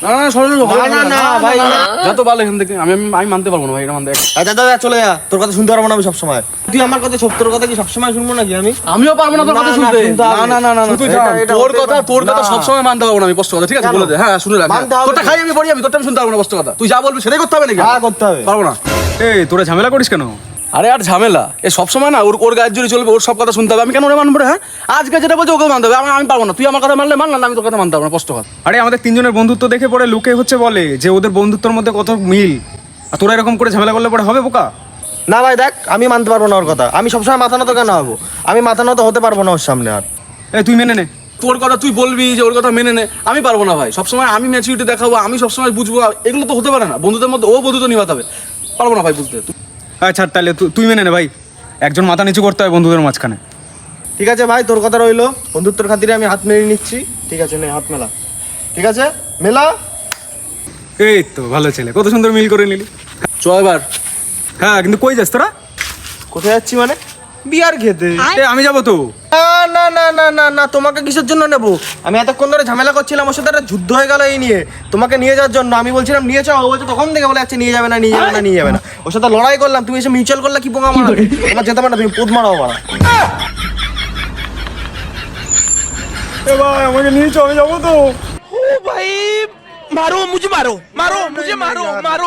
না না সরল না ভাই যত ভালো এখান থেকে আমি আমি মানতে পারবো না ভাই, এটা মানতে। আচ্ছা দাদা চলে যা, তোর কথা শুনতে পারবো না আমি সবসময়। তুই আমার কথা তোর কথা কি সবসময় শুনবো নাকি আমি? আমিও পারবো না তোর কথা না, শুনতে। শুনতে হবে। না না না না শুধু তোর কথা না। সবসময় মানতে পারবো না আমি, স্পষ্ট কথা, ঠিক আছে? কেন? বলে দে, হ্যাঁ শুনে রাখ। মানতে হবে তোরটা তো। খাই আমি পড়ি, আমি তোরটা আমি শুনতে পারবো না, স্পষ্ট কথা। তুই যা বলবি সেটাই করতে হবে নাকি? হ্যাঁ করতে হবে। পারবো না। এই তোরা ঝামেলা করিস কেন? আরে আর ঝামেলা এ সবসময় না, ওর ওর গায়ের জোরে চলবে, ওর সব কথা শুনতে হবে। আমি কেন ওরে মানবো রে? হ্যাঁ আজকে যেটা বলছে ওকে মানতে হবে, আমি পারবো না। তুই আমার কথা মানলে মান, না আমি তোর কথা মানতে পারবো না, স্পষ্ট কথা। আরে আমাদের তিনজনের বন্ধুত্ব দেখে পরে লোকে হচ্ছে বলে যে ওদের বন্ধুত্বের মধ্যে কত মিল, আর তোরা এরকম করে ঝামেলা করলে পরে হবে বোকা? না ভাই দেখ, আমি মানতে পারবো না ওর কথা। আমি সবসময় মাথা নত কেন হবো? আমি মাথা নত হতে পারবো না ওর সামনে আর। এই তুই মেনে নে। তোর কথা তুই বলবি যে ওর কথা মেনে নে, আমি পারবো না ভাই। সবসময় আমি ম্যাচুরিটি দেখাবো, আমি সবসময় বুঝবো, এগুলো তো হতে পারে না। বন্ধুদের মধ্যে ও বন্ধুত্ব নিভাতে হবে, পারবো না ভাই বুঝতে। আচ্ছা তাহলে তুই মেনে নে ভাই, একজন মাথা নিচু করতে হয় বন্ধুদের মাঝখানে। ঠিক আছে ভাই, তোর কথা রইলো। বন্ধুত্বের খাতিরে আমি হাত মেরে নিচ্ছি। ঠিক আছে নে হাত মেলা। ঠিক আছে মেলা। এই তো ভালো ছেলে, কত সুন্দর মিল করে নিলি। চ এবার। হ্যাঁ কিন্তু কই যাস তোরা? কোথায় যাচ্ছি মানে? বিয়ার খেতে। এ আমি যাবো তো। না না না না না, তোমাকে কিসের জন্য নেবো? আমি এতক্ষণ ধরে ঝামেলা করছিলাম, ওর সাথে একটা যুদ্ধ হয়ে গেল এই নিয়ে। তোমাকে নিয়ে যাওয়ার জন্য আমি বলছিলাম নিয়ে যাও, ও বলছে তখন থেকে বলে যাচ্ছে নিয়ে যাবে না নিয়ে যাবে না নিয়ে যাবে না। ওর সাথে লড়াই করলাম, তুমি এসে মিউচুয়াল করলে কি পোঙা মারা? তোমার যেতে পারে না, তুমি পোদ মারাও মারা। এ ভাই আমাকে নিয়ে চল, আমি যাবো তো। ओ भाई मारो मुझे, मारो मारो मुझे, मारो मारो।